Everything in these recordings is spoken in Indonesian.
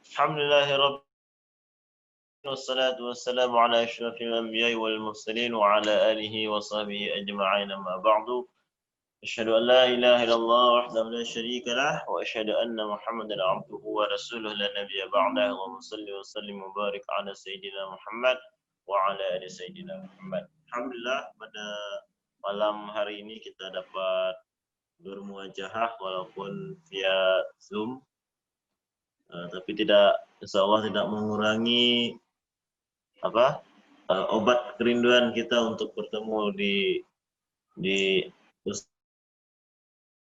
Alhamdulillahirabbil wassalatu wassalamu ala asyrafil anbiya'i wal mursalin wa ala alihi wa sahbihi ajma'in amma ba'du. Asyhadu an la ilaha illallah wahdahu la syarika lah wa asyhadu anna Muhammadan abduhu wa rasuluhu la nabiyya ba'dahu wa salli wa sallim wa barik ala sayyidina Muhammad wa ala ali sayyidina Muhammad. Alhamdulillah pada malam hari ini kita dapat bermuajahah walaupun via Zoom. Tapi insya Allah tidak mengurangi obat kerinduan kita untuk bertemu di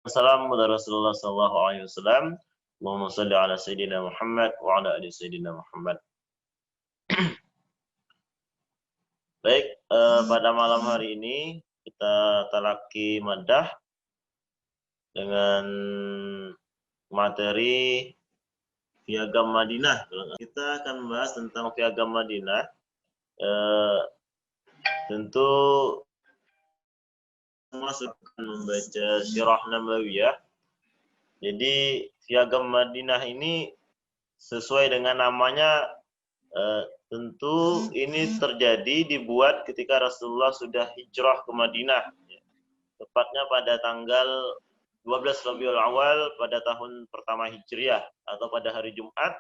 Assalamualaikum warahmatullahi wabarakatuh. Allahumma shalli ala sayyidina Muhammad wa ala ali sayyidina Muhammad. Baik, pada malam hari ini kita talaki maddah dengan materi Piagam Madinah. Kita akan membahas tentang Piagam Madinah. Tentu semua sudah membaca Sirah Nabawiyah. Jadi Piagam Madinah ini sesuai dengan namanya, tentu ini terjadi dibuat ketika Rasulullah sudah hijrah ke Madinah. Tepatnya pada tanggal 12 Rabiul Awal pada tahun pertama Hijriah atau pada hari Jumat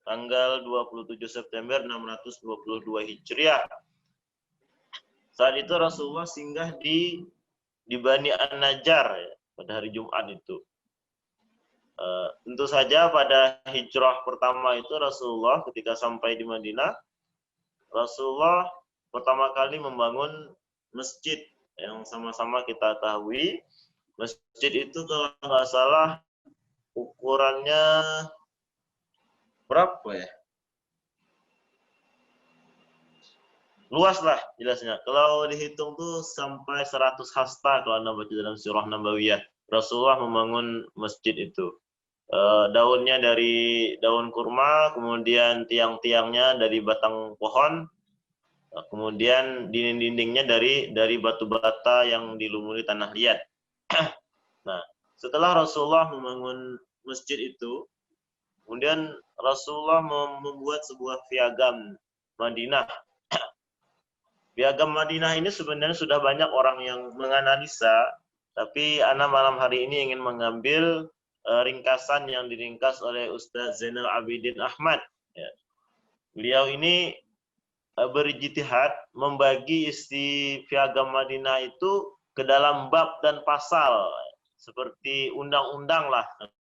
tanggal 27 September 622 Hijriah. Saat itu Rasulullah singgah di Bani An-Najjar ya, pada hari Jumat itu. Tentu saja pada hijrah pertama itu Rasulullah ketika sampai di Madinah, Rasulullah pertama kali membangun masjid yang sama-sama kita ketahui. Masjid itu kalau nggak salah ukurannya berapa ya? Luas lah jelasnya. Kalau dihitung tuh sampai 100 hasta kalau Anda baca dalam Sirah Nabawiyah. Rasulullah membangun masjid itu. Daunnya dari daun kurma, kemudian tiang-tiangnya dari batang pohon, kemudian dinding-dindingnya dari batu bata yang dilumuri tanah liat. Nah, setelah Rasulullah membangun masjid itu, kemudian Rasulullah membuat sebuah piagam Madinah. Piagam Madinah ini sebenarnya sudah banyak orang yang menganalisa, tapi ana malam hari ini ingin mengambil ringkasan yang diringkas oleh Ustaz Zainal Abidin Ahmad. Ya. Beliau ini berijtihad membagi isi Piagam Madinah itu ke dalam bab dan pasal, seperti undang-undang lah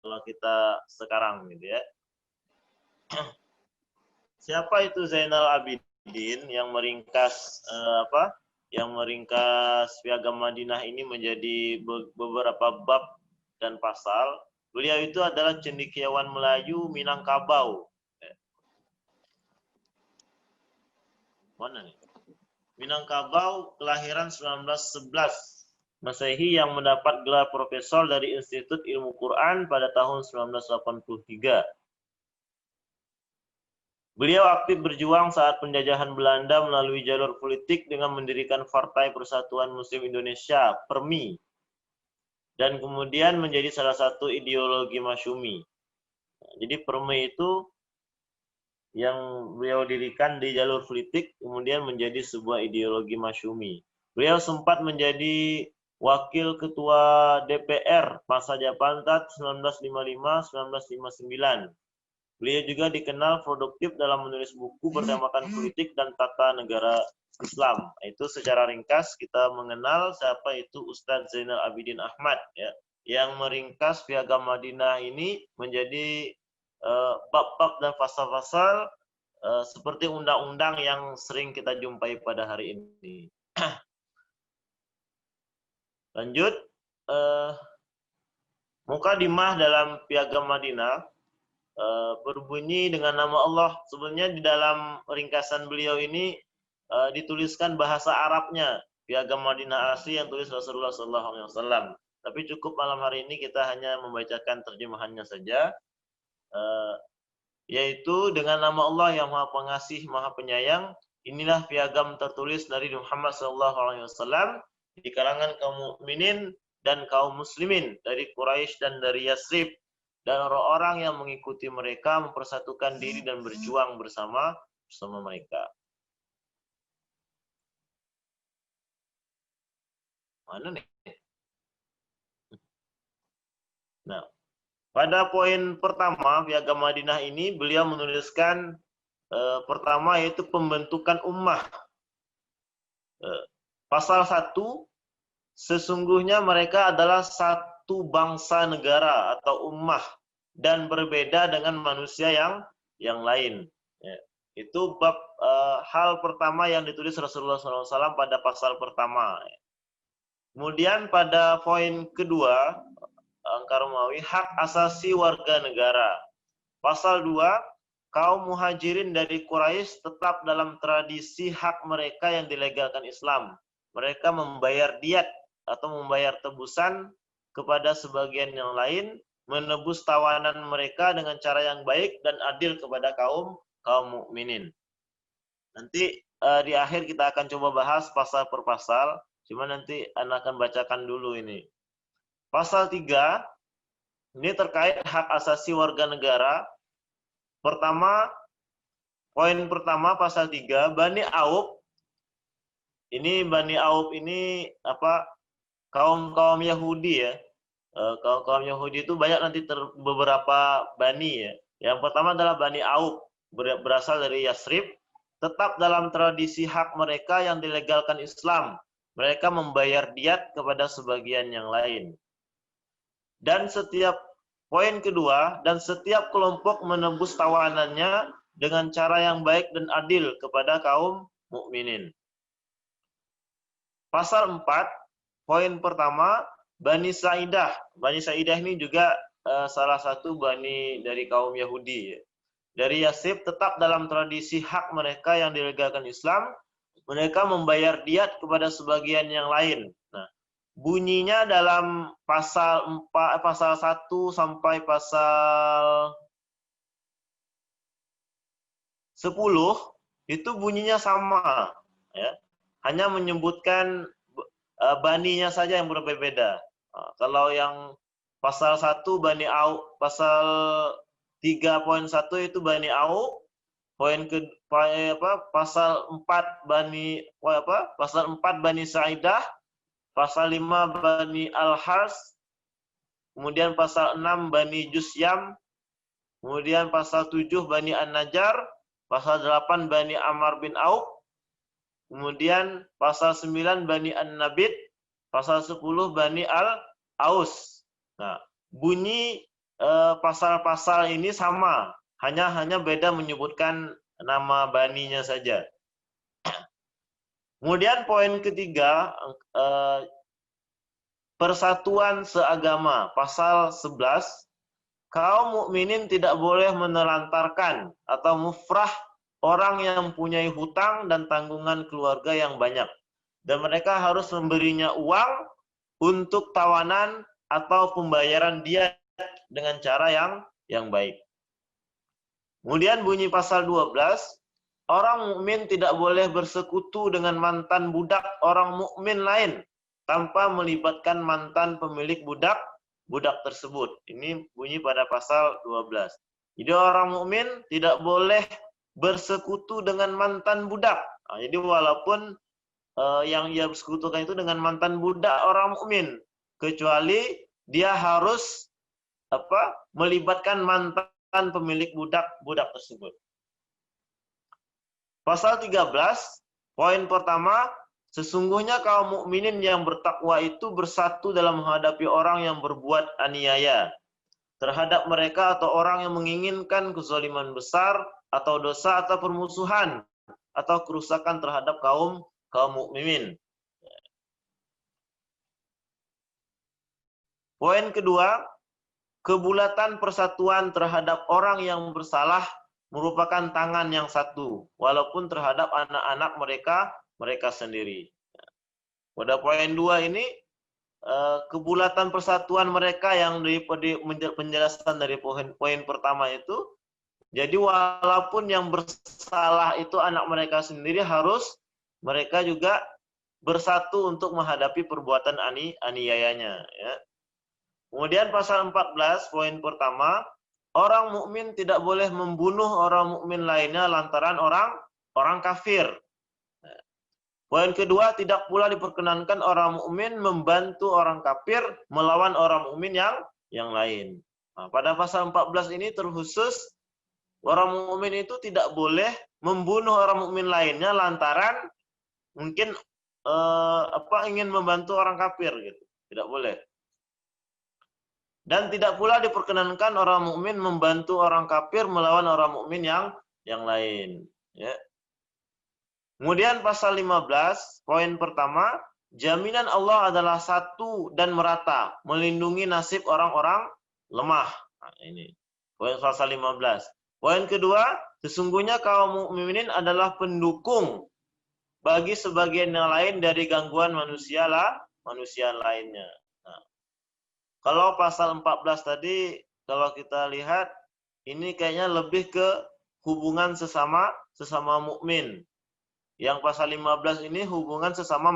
kalau kita sekarang gitu ya. Siapa itu Zainal Abidin yang meringkas Piagam Madinah ini menjadi beberapa bab dan pasal? Beliau itu adalah cendekiawan Melayu Minangkabau. Mana nih? Minangkabau, kelahiran 1911 Masehi, yang mendapat gelar profesor dari Institut Ilmu Quran pada tahun 1983. Beliau aktif berjuang saat penjajahan Belanda melalui jalur politik dengan mendirikan Partai Persatuan Muslim Indonesia, PERMI, dan kemudian menjadi salah satu ideologi Masyumi. Jadi PERMI itu yang beliau dirikan di jalur politik kemudian menjadi sebuah ideologi Masyumi. Beliau sempat menjadi wakil ketua DPR masa jabatan 1955-1959. Beliau juga dikenal produktif dalam menulis buku bertemakan politik dan tata negara Islam. Itu secara ringkas kita mengenal siapa itu Ustadz Zainal Abidin Ahmad ya, yang meringkas Piagam Madinah ini menjadi bab-bab dan pasal-pasal seperti undang-undang yang sering kita jumpai pada hari ini. Lanjut, mukadimah dalam Piagam Madinah berbunyi dengan nama Allah. Sebenarnya di dalam ringkasan beliau ini dituliskan bahasa Arabnya, Piagam Madinah asli yang tulis Rasulullah SAW. Tapi cukup malam hari ini kita hanya membacakan terjemahannya saja. Yaitu dengan nama Allah yang Maha Pengasih, Maha Penyayang. Inilah piagam tertulis dari Muhammad SAW di kalangan kaum mukminin dan kaum muslimin dari Quraisy dan dari Yasrib, dan orang-orang yang mengikuti mereka mempersatukan diri dan berjuang bersama mereka. Mana nih? Nah, pada poin pertama Piagam Madinah ini beliau menuliskan pertama yaitu pembentukan ummah. Pasal 1, sesungguhnya mereka adalah satu bangsa negara atau ummah dan berbeda dengan manusia yang lain. Ya. Itu bab hal pertama yang ditulis Rasulullah SAW pada pasal pertama. Kemudian pada poin kedua, Angkarumawi, hak asasi warga negara. Pasal 2, kaum muhajirin dari Quraisy tetap dalam tradisi hak mereka yang dilegalkan Islam. Mereka membayar diat atau membayar tebusan kepada sebagian yang lain, menebus tawanan mereka dengan cara yang baik dan adil kepada kaum mukminin. Nanti di akhir kita akan coba bahas pasal per pasal, cuma nanti Anda akan bacakan dulu ini. Pasal 3, ini terkait hak asasi warga negara. Pertama, poin pertama pasal 3, Bani Auf. Ini Bani Auf ini apa? Kaum Yahudi ya. Kaum Yahudi itu banyak nanti beberapa bani ya. Yang pertama adalah Bani Auf, berasal dari Yasrib, tetap dalam tradisi hak mereka yang dilegalkan Islam. Mereka membayar diat kepada sebagian yang lain. Dan setiap poin kedua, dan setiap kelompok menebus tawanannya dengan cara yang baik dan adil kepada kaum mukminin. Pasal 4, poin pertama, Bani Sa'idah. Bani Sa'idah ini juga salah satu bani dari kaum Yahudi. Dari Yasrib tetap dalam tradisi hak mereka yang dilegalkan Islam, mereka membayar diat kepada sebagian yang lain. Nah, bunyinya dalam pasal 1 sampai pasal 10 itu bunyinya sama ya. Hanya menyebutkan baninya saja yang berbeda. Kalau yang pasal 1 Bani Auf, pasal 3.1 itu Bani Auf, pasal 4 pasal 4 Bani Sa'idah, pasal 5 Bani Al-Hars, kemudian pasal 6 Bani Jusyam, kemudian pasal 7 Bani An-Najjar, pasal 8 Bani Amr bin Auf, kemudian pasal 9 Bani An-Nabit, pasal 10 Bani Al-Aus. Nah, bunyi pasal-pasal ini sama, hanya beda menyebutkan nama baninya saja. Kemudian poin ketiga, persatuan seagama, pasal 11, kaum mukminin tidak boleh menelantarkan atau mufrah orang yang mempunyai hutang dan tanggungan keluarga yang banyak. Dan mereka harus memberinya uang untuk tawanan atau pembayaran diat dengan cara yang baik. Kemudian bunyi pasal 12, orang mukmin tidak boleh bersekutu dengan mantan budak orang mukmin lain tanpa melibatkan mantan pemilik budak tersebut. Ini bunyi pada pasal 12. Jadi orang mukmin tidak boleh bersekutu dengan mantan budak. Nah, jadi walaupun yang ia bersekutukan itu dengan mantan budak orang mukmin, kecuali dia harus melibatkan mantan pemilik budak tersebut. Pasal 13, poin pertama, sesungguhnya kaum mukminin yang bertakwa itu bersatu dalam menghadapi orang yang berbuat aniaya terhadap mereka atau orang yang menginginkan kezaliman besar atau dosa atau permusuhan atau kerusakan terhadap kaum mukminin. Poin kedua, kebulatan persatuan terhadap orang yang bersalah merupakan tangan yang satu, walaupun terhadap anak-anak mereka sendiri. Pada poin 2 ini, kebulatan persatuan mereka yang dari penjelasan dari poin pertama itu, jadi walaupun yang bersalah itu anak mereka sendiri, harus mereka juga bersatu untuk menghadapi perbuatan aniayanya. Ya. Kemudian pasal 14 poin pertama, orang mukmin tidak boleh membunuh orang mukmin lainnya lantaran orang kafir. Poin kedua, tidak pula diperkenankan orang mukmin membantu orang kafir melawan orang mukmin yang lain. Nah, pada pasal 14 ini terkhusus orang mukmin itu tidak boleh membunuh orang mukmin lainnya lantaran mungkin ingin membantu orang kafir gitu. Tidak boleh. Dan tidak pula diperkenankan orang mukmin membantu orang kafir melawan orang mukmin yang lain, ya. Kemudian pasal 15, poin pertama, jaminan Allah adalah satu dan merata, melindungi nasib orang-orang lemah. Nah, ini poin pasal 15. Poin kedua, sesungguhnya kaum mukminin adalah pendukung bagi sebagian yang lain dari gangguan manusia lainnya. Nah, kalau pasal 14 tadi, kalau kita lihat, ini kayaknya lebih ke hubungan sesama mukmin. Yang pasal 15 ini hubungan sesama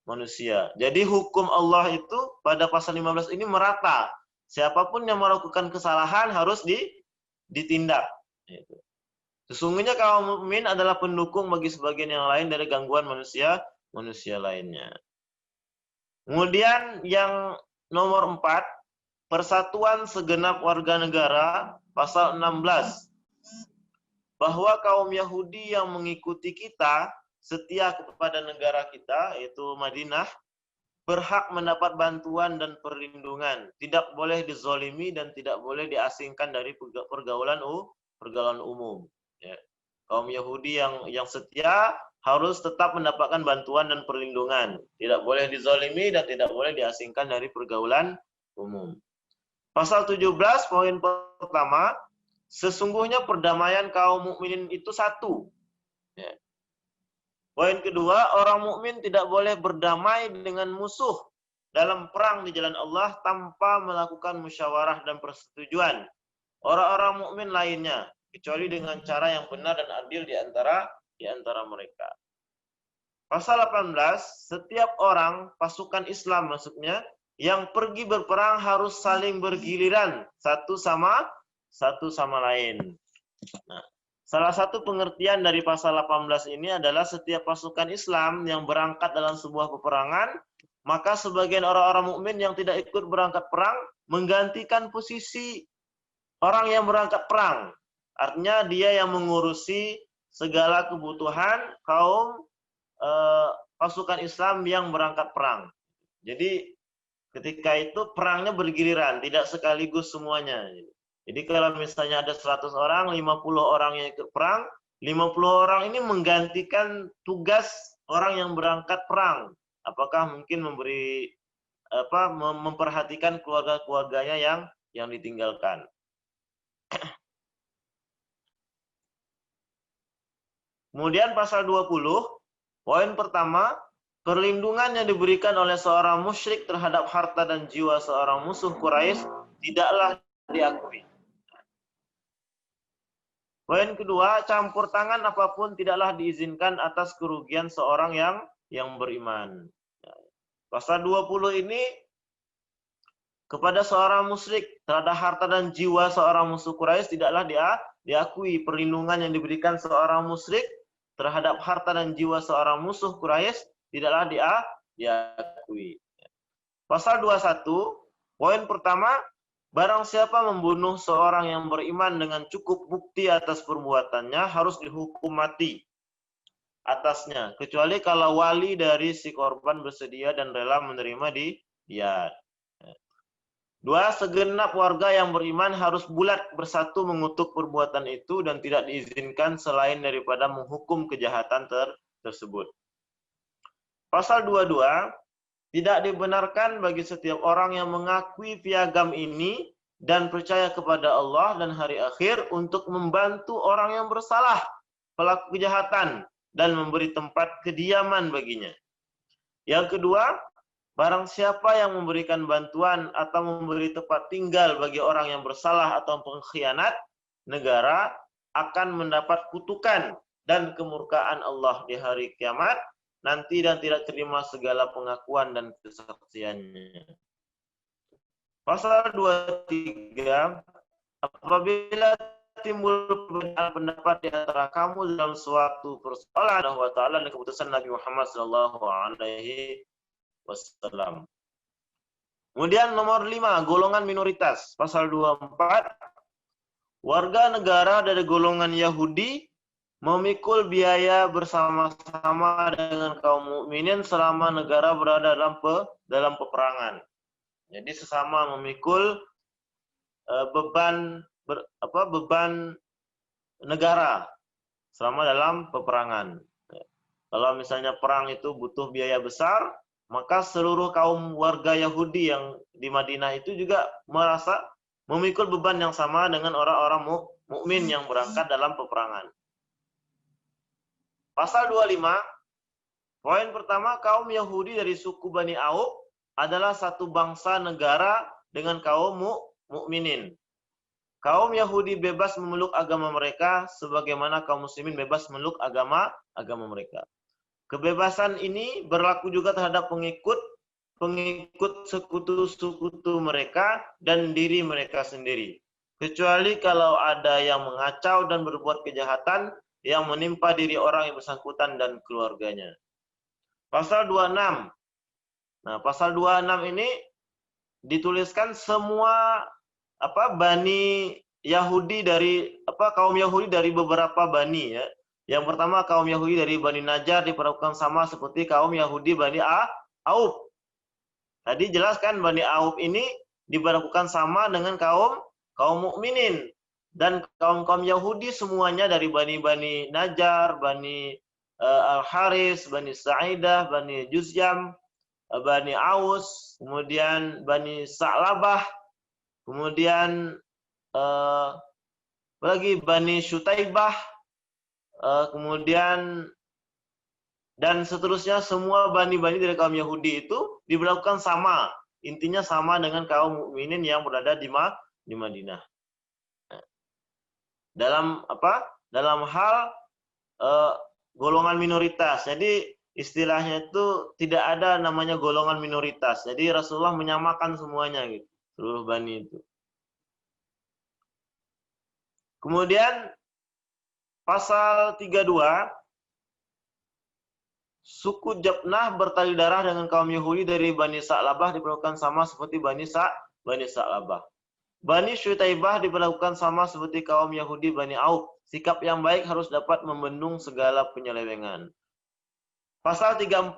manusia. Jadi hukum Allah itu pada pasal 15 ini merata. Siapapun yang melakukan kesalahan harus ditindak. Sesungguhnya kaum mukmin adalah pendukung bagi sebagian yang lain dari gangguan manusia lainnya. Kemudian yang nomor 4, persatuan segenap warga negara, pasal 16. Bahwa kaum Yahudi yang mengikuti kita, setia kepada negara kita, yaitu Madinah, berhak mendapat bantuan dan perlindungan. Tidak boleh dizolimi dan tidak boleh diasingkan dari pergaulan umum. Ya. Kaum Yahudi yang setia harus tetap mendapatkan bantuan dan perlindungan. Tidak boleh dizolimi dan tidak boleh diasingkan dari pergaulan umum. Pasal 17, poin pertama, sesungguhnya perdamaian kaum mukminin itu satu. Ya. Poin kedua, orang mukmin tidak boleh berdamai dengan musuh dalam perang di jalan Allah tanpa melakukan musyawarah dan persetujuan orang-orang mukmin lainnya, kecuali dengan cara yang benar dan adil di antara mereka. Pasal 18, setiap orang pasukan Islam maksudnya yang pergi berperang harus saling bergiliran satu sama lain. Nah, salah satu pengertian dari pasal 18 ini adalah setiap pasukan Islam yang berangkat dalam sebuah peperangan, maka sebagian orang-orang mukmin yang tidak ikut berangkat perang menggantikan posisi orang yang berangkat perang. Artinya dia yang mengurusi segala kebutuhan kaum pasukan Islam yang berangkat perang. Jadi ketika itu perangnya bergiliran, tidak sekaligus semuanya. Jadi kalau misalnya ada 100 orang, 50 orang yang ikut perang, 50 orang ini menggantikan tugas orang yang berangkat perang. Apakah mungkin memperhatikan keluarga-keluarganya yang ditinggalkan. Kemudian pasal 20, poin pertama, perlindungan yang diberikan oleh seorang musyrik terhadap harta dan jiwa seorang musuh Quraisy tidaklah diakui. Poin kedua, campur tangan apapun tidaklah diizinkan atas kerugian seorang yang beriman. Pasal 20 ini kepada seorang musyrik terhadap harta dan jiwa seorang musuh Quraisy tidaklah diakui. Perlindungan yang diberikan seorang musyrik terhadap harta dan jiwa seorang musuh Quraisy tidaklah diakui. Pasal 21, poin pertama, barang siapa membunuh seorang yang beriman dengan cukup bukti atas perbuatannya harus dihukum mati atasnya, kecuali kalau wali dari si korban bersedia dan rela menerima diyat. 2, segenap warga yang beriman harus bulat bersatu mengutuk perbuatan itu dan tidak diizinkan selain daripada menghukum kejahatan tersebut. Pasal 22, tidak dibenarkan bagi setiap orang yang mengakui piagam ini dan percaya kepada Allah dan hari akhir untuk membantu orang yang bersalah, pelaku kejahatan, dan memberi tempat kediaman baginya. Yang kedua, barang siapa yang memberikan bantuan atau memberi tempat tinggal bagi orang yang bersalah atau pengkhianat negara akan mendapat kutukan dan kemurkaan Allah di hari kiamat nanti dan tidak terima segala pengakuan dan kesaksiannya. Pasal 23, apabila timbul perbedaan pendapat di antara kamu dalam suatu persoalan Allah Ta'ala dan keputusan Nabi Muhammad Sallallahu Alaihi Wasallam. Kemudian nomor 5, golongan minoritas. Pasal 24, warga negara dari golongan Yahudi memikul biaya bersama-sama dengan kaum mukminin selama negara berada dalam peperangan. Jadi sesama memikul beban negara selama dalam peperangan. Kalau misalnya perang itu butuh biaya besar, maka seluruh kaum warga Yahudi yang di Madinah itu juga merasa memikul beban yang sama dengan orang-orang mukmin yang berangkat dalam peperangan. Pasal 25, poin pertama, kaum Yahudi dari suku Bani Auf adalah satu bangsa negara dengan kaum mukminin. Kaum Yahudi bebas memeluk agama mereka sebagaimana kaum muslimin bebas memeluk agama mereka. Kebebasan ini berlaku juga terhadap pengikut sekutu-sekutu mereka dan diri mereka sendiri. Kecuali kalau ada yang mengacau dan berbuat kejahatan yang menimpa diri orang yang bersangkutan dan keluarganya. Pasal 26. Nah, pasal 26 ini dituliskan semua bani Yahudi dari kaum Yahudi dari beberapa bani ya. Yang pertama kaum Yahudi dari Bani Najjar diperlakukan sama seperti kaum Yahudi Bani Auf. Tadi jelaskan Bani Auf ini diperlakukan sama dengan kaum mukminin dan kaum Yahudi semuanya dari Bani Najjar, Bani Al-Haris, Bani Sa'idah, Bani Juzjam, Bani Aus, kemudian Bani Sa'labah, kemudian lagi Bani Syutaibah, kemudian dan seterusnya semua bani-bani dari kaum Yahudi itu diberlakukan sama, intinya sama dengan kaum mukminin yang berada di Madinah. Dalam hal golongan minoritas. Jadi istilahnya itu tidak ada namanya golongan minoritas. Jadi Rasulullah menyamakan semuanya gitu, seluruh bani itu. Kemudian pasal 32, suku Jabnah bertali darah dengan kaum Yahudi dari Bani Sa'labah diperlakukan sama seperti Bani Sa'labah. Bani Syutaibah diperlakukan sama seperti kaum Yahudi Bani Auf. Sikap yang baik harus dapat membendung segala penyelewengan. Pasal 34,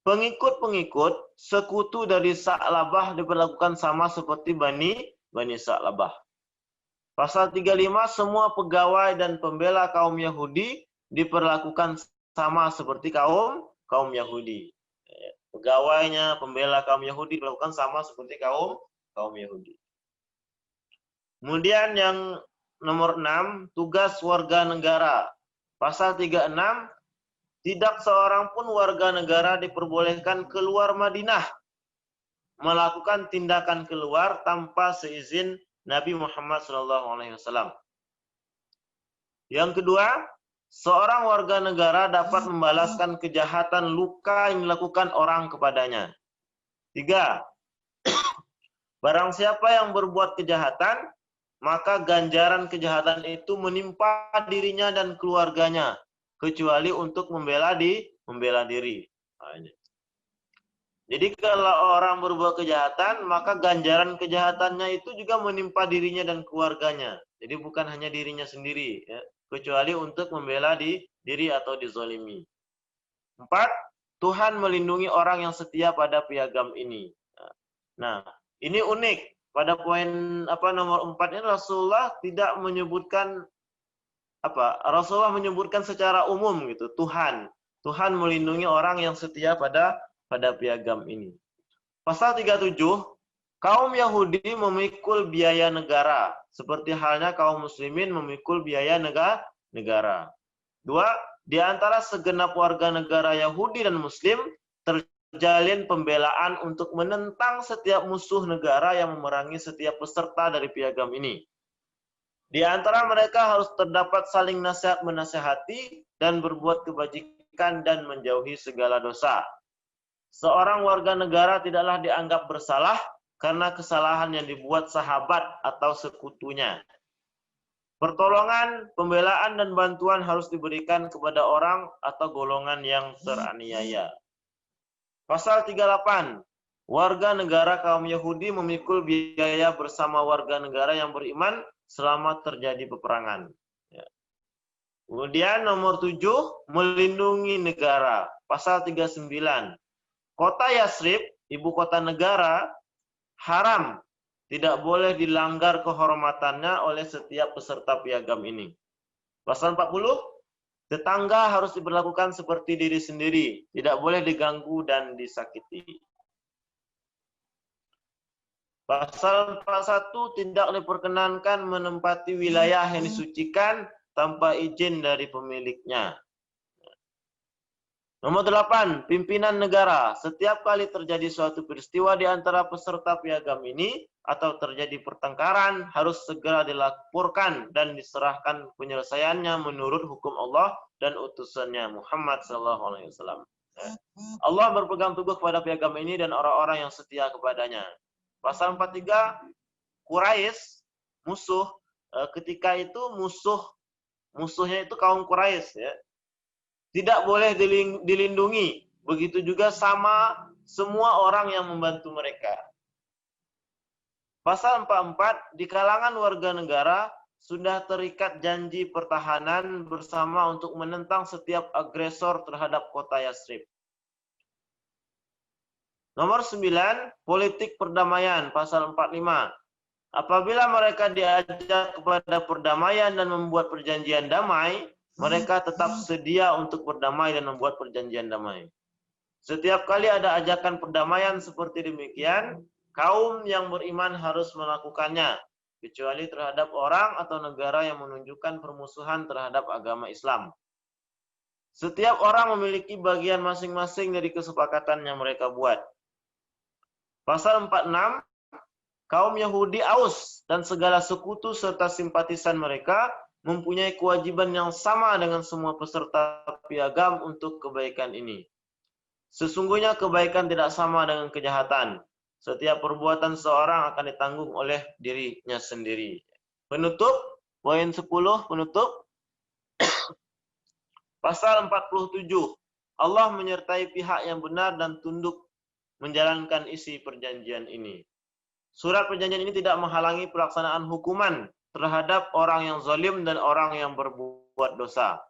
pengikut-pengikut sekutu dari Sa'labah diperlakukan sama seperti Bani Sa'labah. Pasal 35, semua pegawai dan pembela kaum Yahudi diperlakukan sama seperti kaum Yahudi. Pegawainya, pembela kaum Yahudi diperlakukan sama seperti kaum Yahudi. Kemudian yang nomor 6, tugas warga negara. Pasal 36, tidak seorang pun warga negara diperbolehkan keluar Madinah melakukan tindakan keluar tanpa seizin Nabi Muhammad SAW. Yang kedua, seorang warga negara dapat membalaskan kejahatan luka yang dilakukan orang kepadanya. 3. Barang siapa yang berbuat kejahatan, maka ganjaran kejahatan itu menimpa dirinya dan keluarganya, kecuali untuk membela diri. Jadi kalau orang berbuat kejahatan, maka ganjaran kejahatannya itu juga menimpa dirinya dan keluarganya. Jadi bukan hanya dirinya sendiri, ya, kecuali untuk membela diri atau dizolimi. 4. Tuhan melindungi orang yang setia pada piagam ini. Nah, ini unik. Pada poin nomor 4 ini Rasulullah tidak menyebutkan Rasulullah menyebutkan secara umum gitu, Tuhan melindungi orang yang setia pada piagam ini. Pasal 37, kaum Yahudi memikul biaya negara, seperti halnya kaum muslimin memikul biaya negara. 2, di antara segenap warga negara Yahudi dan Muslim terjalin pembelaan untuk menentang setiap musuh negara yang memerangi setiap peserta dari piagam ini. Di antara mereka harus terdapat saling nasihat menasihati dan berbuat kebajikan dan menjauhi segala dosa. Seorang warga negara tidaklah dianggap bersalah karena kesalahan yang dibuat sahabat atau sekutunya. Pertolongan, pembelaan, dan bantuan harus diberikan kepada orang atau golongan yang teraniaya. Pasal 38. Warga negara kaum Yahudi memikul biaya bersama warga negara yang beriman selama terjadi peperangan. Ya. Kemudian nomor 7, melindungi negara. Pasal 39. Kota Yasrib, ibu kota negara, haram. Tidak boleh dilanggar kehormatannya oleh setiap peserta piagam ini. Pasal 40. Tetangga harus diperlakukan seperti diri sendiri. Tidak boleh diganggu dan disakiti. Pasal 41, tidak diperkenankan menempati wilayah yang disucikan tanpa izin dari pemiliknya. Nomor 8, pimpinan negara. Setiap kali terjadi suatu peristiwa di antara peserta piagam ini atau terjadi pertengkaran, harus segera dilaporkan dan diserahkan penyelesaiannya menurut hukum Allah dan utusannya Muhammad SAW. Allah berpegang teguh kepada piagam ini dan orang-orang yang setia kepadanya. Pasal 43, Quraisy, musuh, ketika itu musuhnya itu kaum Quraisy, ya. Tidak boleh dilindungi. Begitu juga sama semua orang yang membantu mereka. Pasal 44, di kalangan warga negara sudah terikat janji pertahanan bersama untuk menentang setiap agresor terhadap kota Yasrib. Nomor 9, politik perdamaian, pasal 45. Apabila mereka diajak kepada perdamaian dan membuat perjanjian damai, mereka tetap sedia untuk berdamai dan membuat perjanjian damai. Setiap kali ada ajakan perdamaian seperti demikian, kaum yang beriman harus melakukannya, kecuali terhadap orang atau negara yang menunjukkan permusuhan terhadap agama Islam. Setiap orang memiliki bagian masing-masing dari kesepakatan yang mereka buat. Pasal 46, kaum Yahudi Aus dan segala sekutu serta simpatisan mereka mempunyai kewajiban yang sama dengan semua peserta piagam untuk kebaikan ini. Sesungguhnya kebaikan tidak sama dengan kejahatan. Setiap perbuatan seorang akan ditanggung oleh dirinya sendiri. Penutup, poin 10, penutup. Pasal 47, Allah menyertai pihak yang benar dan tunduk menjalankan isi perjanjian ini. Surat perjanjian ini tidak menghalangi pelaksanaan hukuman terhadap orang yang zalim dan orang yang berbuat dosa.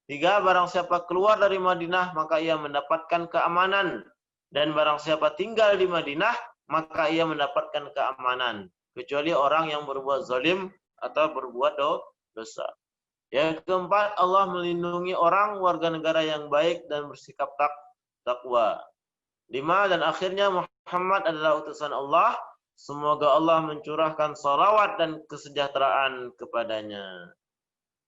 3, barang siapa keluar dari Madinah maka ia mendapatkan keamanan, dan barang siapa tinggal di Madinah maka ia mendapatkan keamanan, kecuali orang yang berbuat zalim atau berbuat dosa. Yang keempat, Allah melindungi orang warga negara yang baik dan bersikap takwa. 5, dan akhirnya Muhammad adalah utusan Allah. Semoga Allah mencurahkan salawat dan kesejahteraan kepadanya.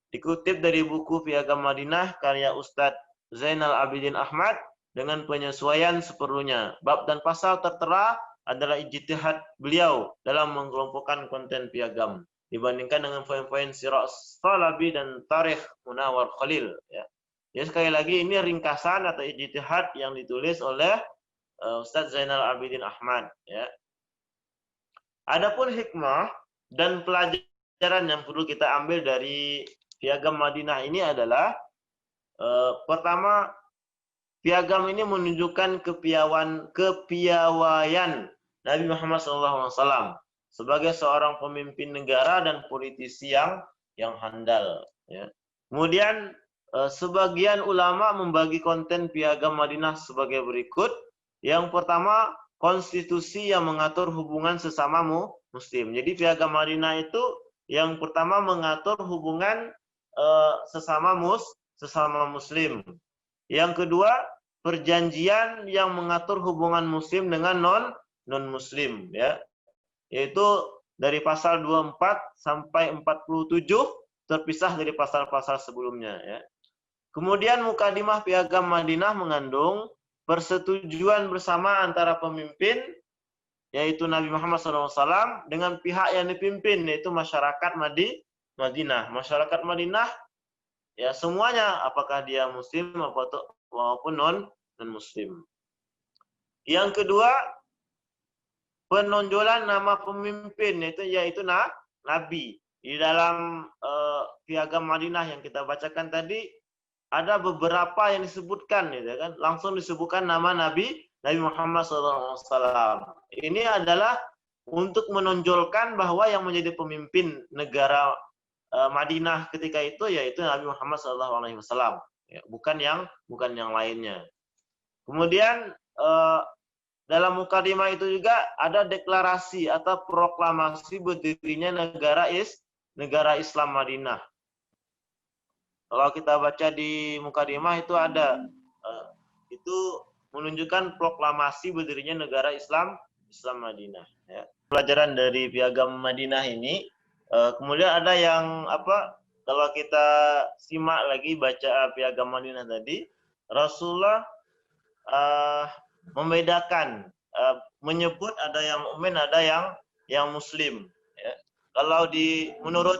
Dikutip dari buku Piagam Madinah karya Ustadz Zainal Abidin Ahmad dengan penyesuaian seperlunya. Bab dan pasal tertera adalah ijtihad beliau dalam mengelompokkan konten piagam dibandingkan dengan poin-poin Sirah Salabi dan Tarikh Munawar Khalil. Ya. Jadi sekali lagi ini ringkasan atau ijtihad yang ditulis oleh Ustadz Zainal Abidin Ahmad. Ya. Adapun hikmah dan pelajaran yang perlu kita ambil dari Piagam Madinah ini adalah pertama, piagam ini menunjukkan kepiawaian Nabi Muhammad SAW sebagai seorang pemimpin negara dan politisi yang handal. Ya. Kemudian sebagian ulama membagi konten Piagam Madinah sebagai berikut. Yang pertama, konstitusi yang mengatur hubungan sesama muslim. Jadi Piagam Madinah itu yang pertama mengatur hubungan sesama muslim. Yang kedua, perjanjian yang mengatur hubungan muslim dengan non muslim, ya. Yaitu dari pasal 24 sampai 47 terpisah dari pasal-pasal sebelumnya, ya. Kemudian mukadimah Piagam Madinah mengandung persetujuan bersama antara pemimpin, yaitu Nabi Muhammad SAW, dengan pihak yang dipimpin, yaitu masyarakat Madinah. Masyarakat Madinah, ya semuanya, apakah dia muslim maupun non-muslim. Yang kedua, penonjolan nama pemimpin yaitu nabi. Di dalam Piagam Madinah yang kita bacakan tadi ada beberapa yang disebutkan, gitu kan, langsung disebutkan nama Nabi Muhammad SAW. Ini adalah untuk menonjolkan bahwa yang menjadi pemimpin negara Madinah ketika itu yaitu Nabi Muhammad SAW, ya, bukan yang lainnya. Kemudian dalam mukadimah itu juga ada deklarasi atau proklamasi berdirinya negara Islam Madinah. Kalau kita baca di mukadimah itu ada, itu menunjukkan proklamasi berdirinya negara Islam Madinah. Ya. Pelajaran dari Piagam Madinah ini, kemudian ada yang apa? Kalau kita simak lagi baca Piagam Madinah tadi, Rasulullah membedakan, menyebut ada yang mukmin, ada yang muslim. Ya. Kalau menurut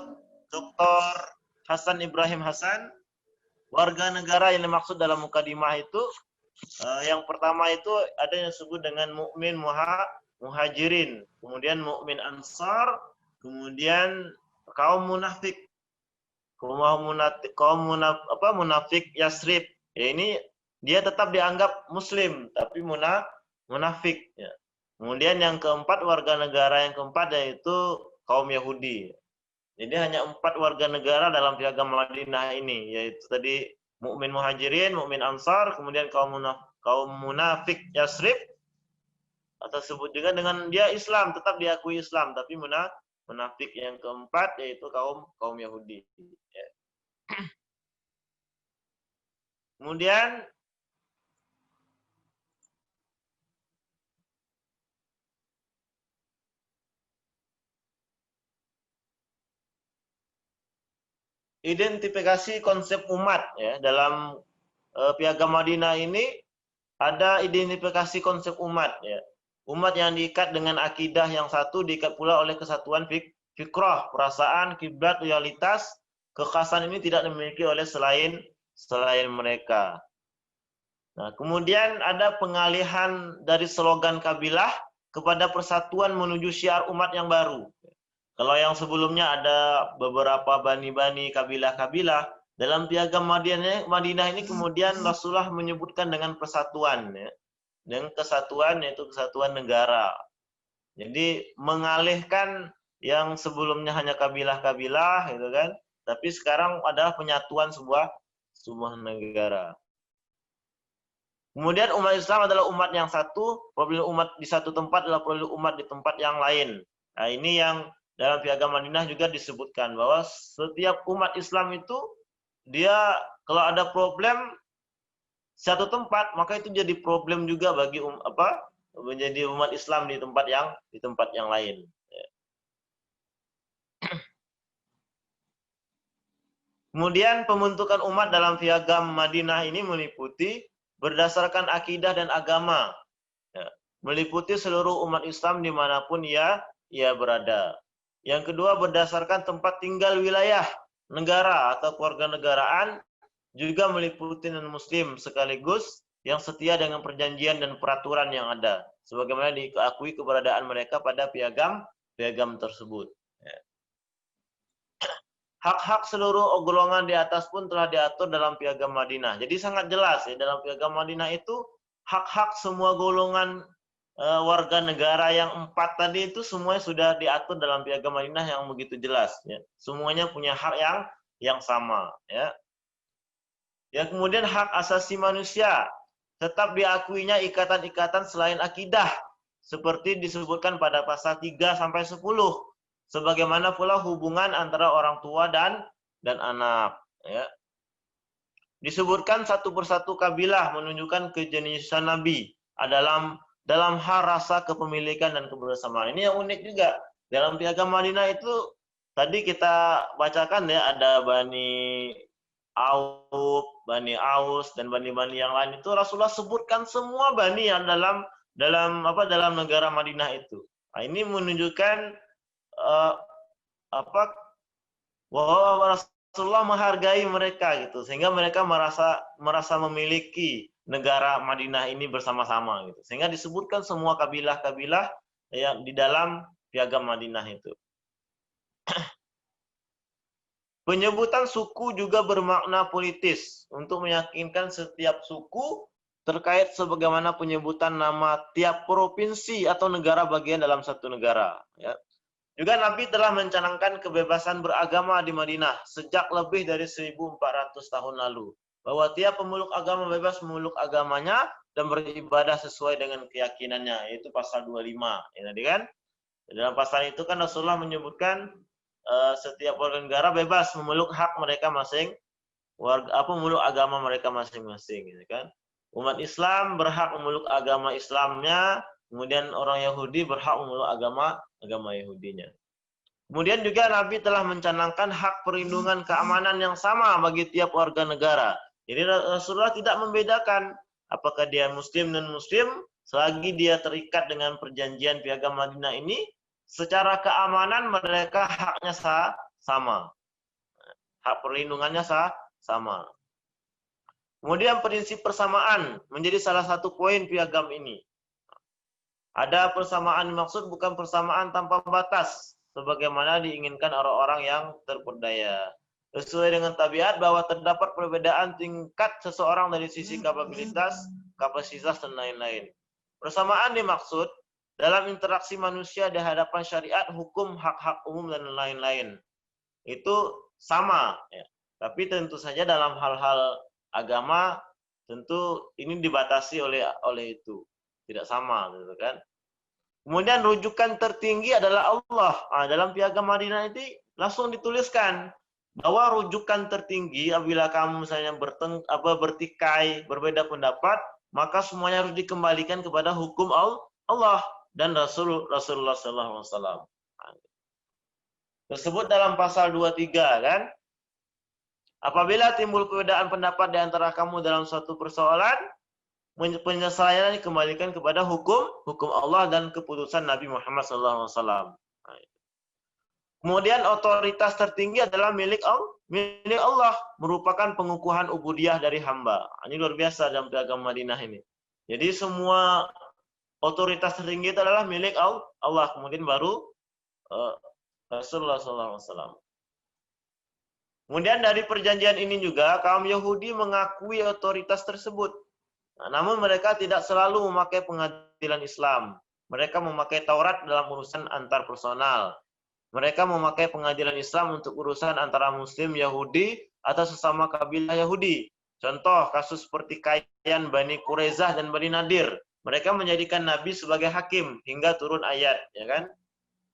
Dr. Hasan Ibrahim Hasan, warga negara yang dimaksud dalam mukadimah itu, yang pertama itu ada yang disebut dengan mukmin muhajirin, kemudian mukmin ansar, kemudian kaum munafik, munafik Yasrib. Ya, ini dia tetap dianggap muslim tapi munafik. Ya. Kemudian yang keempat, warga negara yang keempat yaitu kaum Yahudi. Jadi hanya 4 warga negara dalam Piagam Madinah ini, yaitu tadi mukmin muhajirin, mukmin ansar, kemudian kaum munafik Yasrib, atau sebut juga dengan dia Islam, tetap diakui Islam tapi munafik. Yang keempat yaitu kaum Yahudi. Ya. Kemudian identifikasi konsep umat, ya, dalam Piagam Madinah ini ada identifikasi konsep umat, ya. Umat yang diikat dengan akidah yang satu, diikat pula oleh kesatuan fikrah, perasaan, kiblat, loyalitas. Kekhasan ini tidak dimiliki oleh selain mereka. Nah, kemudian ada pengalihan dari slogan kabilah kepada persatuan menuju syiar umat yang baru. Kalau yang sebelumnya ada beberapa bani-bani, kabilah-kabilah, dalam Piagam Madinah ini kemudian Rasulullah menyebutkan dengan persatuan, ya. Dengan kesatuan, yaitu kesatuan negara. Jadi mengalihkan yang sebelumnya hanya kabilah-kabilah, gitu kan, tapi sekarang adalah penyatuan sebuah negara. Kemudian umat Islam adalah umat yang satu, apabila umat di satu tempat adalah perlu umat di tempat yang lain. Nah, ini yang dalam Piagam Madinah juga disebutkan bahwa setiap umat Islam itu dia kalau ada problem satu tempat, maka itu jadi problem juga bagi menjadi umat Islam di tempat yang lain. Kemudian pembentukan umat dalam Piagam Madinah ini meliputi berdasarkan akidah dan agama, ya, meliputi seluruh umat Islam dimanapun ia berada. Yang kedua, berdasarkan tempat tinggal wilayah, negara atau kewarganegaraan, juga meliputi non-muslim sekaligus yang setia dengan perjanjian dan peraturan yang ada, sebagaimana diakui keberadaan mereka pada piagam tersebut. Hak-hak seluruh golongan di atas pun telah diatur dalam Piagam Madinah. Jadi sangat jelas, ya, dalam Piagam Madinah itu hak-hak semua golongan warga negara yang 4 tadi itu semuanya sudah diatur dalam Piagam Madinah yang begitu jelas, ya. Semuanya punya hak yang sama, ya. Ya, kemudian hak asasi manusia tetap diakuinya ikatan-ikatan selain akidah seperti disebutkan pada pasal 3 sampai 10. Sebagaimana pula hubungan antara orang tua dan anak, ya. Disebutkan satu persatu kabilah menunjukkan kejeniusan Nabi dalam hal rasa kepemilikan dan kebersamaan. Ini yang unik juga. Dalam Piagam Madinah itu tadi kita bacakan, ya, ada Bani Auf, Bani Aus, dan bani-bani yang lain itu Rasulullah sebutkan semua bani yang dalam negara Madinah itu. Nah, ini menunjukkan bahwa Rasulullah menghargai mereka, gitu, sehingga mereka merasa memiliki negara Madinah ini bersama-sama, gitu. Sehingga disebutkan semua kabilah-kabilah yang di dalam Piagam Madinah itu. Penyebutan suku juga bermakna politis untuk meyakinkan setiap suku terkait sebagaimana penyebutan nama tiap provinsi atau negara bagian dalam satu negara. Ya. Juga Nabi telah mencanangkan kebebasan beragama di Madinah sejak lebih dari 1400 tahun lalu. Bahwa tiap pemeluk agama bebas memeluk agamanya dan beribadah sesuai dengan keyakinannya. Yaitu pasal 25. Ya, tadi kan? Dalam pasal itu kan Rasulullah menyebutkan setiap warga negara bebas memeluk hak mereka masing, memeluk agama mereka masing-masing, gitu kan? Umat Islam berhak memeluk agama Islamnya, kemudian orang Yahudi berhak memeluk agama Yahudinya. Kemudian juga Nabi telah mencanangkan hak perlindungan keamanan yang sama bagi tiap warga negara. Jadi Rasulullah tidak membedakan apakah dia Muslim dan Muslim, selagi dia terikat dengan perjanjian Piagam Madinah ini, secara keamanan mereka haknya sama. Hak perlindungannya sama. Kemudian prinsip persamaan menjadi salah satu poin piagam ini. Ada persamaan dimaksud bukan persamaan tanpa batas, sebagaimana diinginkan orang-orang yang terperdaya. Sesuai dengan tabiat bahwa terdapat perbedaan tingkat seseorang dari sisi kapasitas, dan lain-lain. Persamaan dimaksud dalam interaksi manusia di hadapan syariat, hukum, hak-hak umum, dan lain-lain. Itu sama. Ya. Tapi tentu saja dalam hal-hal agama, tentu ini dibatasi oleh itu. Tidak sama. Gitu kan. Kemudian rujukan tertinggi adalah Allah. Nah, dalam Piagam Madinah itu langsung dituliskan bahwa rujukan tertinggi apabila kamu misalnya bertikai, berbeda pendapat, maka semuanya harus dikembalikan kepada hukum Allah dan Rasulullah SAW. Tersebut dalam pasal 23 kan. Apabila timbul perbedaan pendapat di antara kamu dalam suatu persoalan, penyelesaian dikembalikan kepada hukum Allah dan keputusan Nabi Muhammad SAW. Kemudian otoritas tertinggi adalah milik Allah, merupakan pengukuhan ubudiyah dari hamba. Ini luar biasa dalam Piagam Madinah ini. Jadi semua otoritas tertinggi itu adalah milik Allah, kemudian baru Rasulullah SAW. Kemudian dari perjanjian ini juga kaum Yahudi mengakui otoritas tersebut. Nah, namun mereka tidak selalu memakai pengadilan Islam. Mereka memakai Taurat dalam urusan antar personal. Mereka memakai pengadilan Islam untuk urusan antara Muslim Yahudi atau sesama kabilah Yahudi. Contoh kasus pertikaian Bani Qurezah dan Bani Nadir. Mereka menjadikan Nabi sebagai hakim hingga turun ayat, ya kan?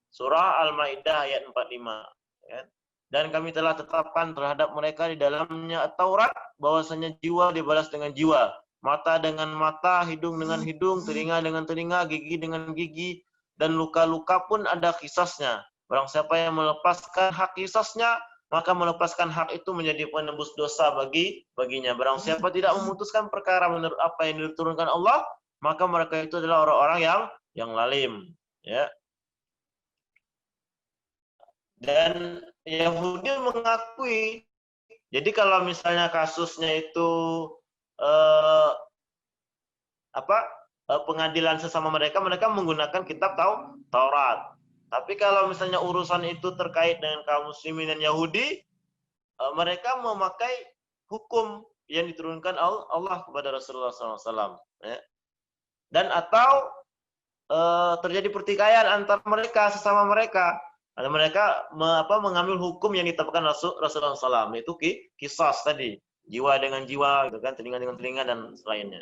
Surah Al-Maidah ayat 45. Ya. Dan kami telah tetapkan terhadap mereka di dalamnya Taurat bahwasanya jiwa dibalas dengan jiwa, mata dengan mata, hidung dengan hidung, telinga dengan telinga, gigi dengan gigi, dan luka-luka pun ada kisasnya. Barang siapa yang melepaskan hak kisasnya, maka melepaskan hak itu menjadi penebus dosa baginya. Barang siapa tidak memutuskan perkara menurut apa yang diturunkan Allah, maka mereka itu adalah orang-orang yang lalim. Ya. Dan Yahudi mengakui, jadi kalau misalnya kasusnya itu pengadilan sesama mereka menggunakan kitab Taurat. Tapi kalau misalnya urusan itu terkait dengan kaum muslimin dan Yahudi, mereka memakai hukum yang diturunkan Allah kepada Rasulullah SAW. Ya. Dan atau terjadi pertikaian antar mereka sesama mereka. Ada mereka mengambil hukum yang ditetapkan Rasulullah SAW, itu qisas tadi, jiwa dengan jiwa, gitu kan, telinga dengan telinga dan lainnya.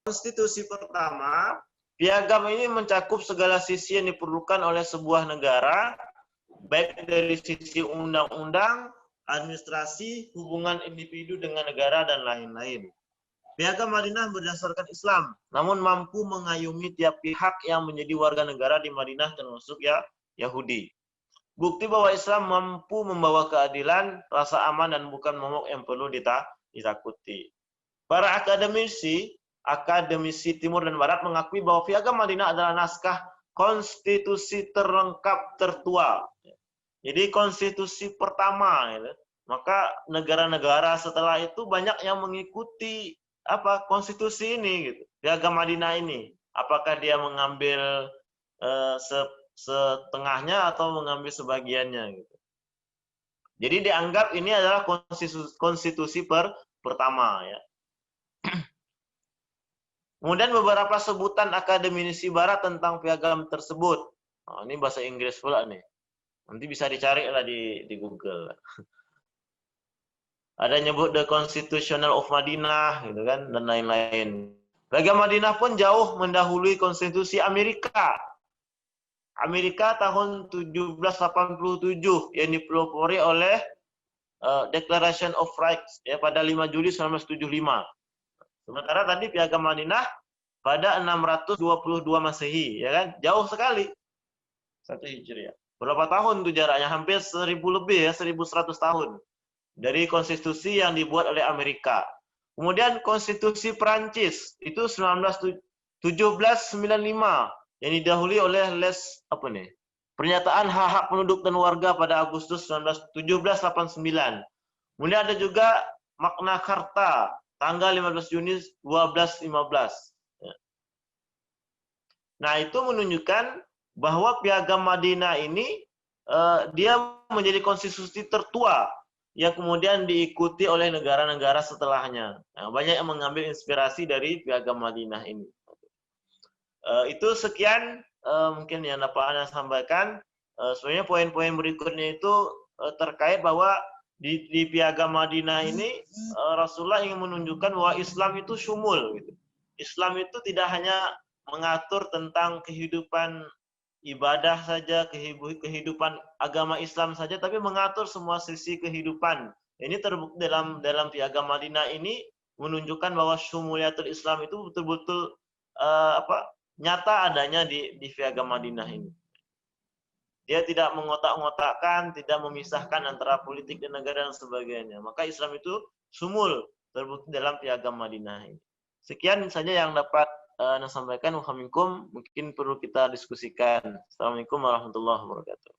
Konstitusi pertama, piagam ini mencakup segala sisi yang diperlukan oleh sebuah negara, baik dari sisi undang-undang, administrasi, hubungan individu dengan negara, dan lain-lain. Piagam Madinah berdasarkan Islam, namun mampu mengayomi tiap pihak yang menjadi warga negara di Madinah termasuk Yahudi. Bukti bahwa Islam mampu membawa keadilan, rasa aman, dan bukan momok yang perlu ditakuti. Para akademisi Timur dan Barat mengakui bahwa Piagam Madinah adalah naskah konstitusi terlengkap tertua. Jadi konstitusi pertama. Maka negara-negara setelah itu banyak yang mengikuti konstitusi ini gitu. Piagam Madinah ini. Apakah dia mengambil setengahnya atau mengambil sebagiannya gitu. Jadi dianggap ini adalah konstitusi pertama ya. Kemudian beberapa sebutan akademisi barat tentang piagam tersebut. Nah, ini bahasa Inggris pula nih. Nanti bisa dicari lah di Google. Ada nyebut The Constitutional of Madinah gitu kan, dan lain-lain. Piagam Madinah pun jauh mendahului konstitusi Amerika. Amerika tahun 1787 yang dipelopori oleh Declaration of Rights ya pada 5 Juli 1975. Sementara tadi Piagam Madinah pada 622 Masehi, ya kan? Jauh sekali. 1 Hijriah. Berapa tahun tuh jaraknya? Hampir 1000 lebih ya, 1100 tahun. Dari konstitusi yang dibuat oleh Amerika. Kemudian konstitusi Prancis itu 1795 yang didahului oleh Pernyataan Hak-Hak Penduduk dan Warga pada Agustus 1789. Kemudian ada juga Magna Carta tanggal 15 Juni 1215. Nah, itu menunjukkan bahwa Piagam Madinah ini dia menjadi konstitusi tertua yang kemudian diikuti oleh negara-negara setelahnya. Nah, banyak yang mengambil inspirasi dari Piagam Madinah ini. Itu sekian mungkin yang dapat Anda sampaikan. Sebenarnya poin-poin berikutnya itu terkait bahwa di Piagam Madinah ini Rasulullah ingin menunjukkan bahwa Islam itu syumul. Gitu. Islam itu tidak hanya mengatur tentang kehidupan ibadah saja, kehidupan agama Islam saja, tapi mengatur semua sisi kehidupan. Ini terbukti dalam Piagam Madinah ini menunjukkan bahwa syumuliyatul Islam itu betul-betul nyata adanya di Piagam Madinah ini. Dia tidak mengotak-ngotakkan, tidak memisahkan antara politik dan negara dan sebagainya. Maka Islam itu sumul terbukti dalam Piagam Madinah ini. Sekian saja yang dapat Anda sampaikan. Mungkin perlu kita diskusikan. Assalamualaikum warahmatullahi wabarakatuh.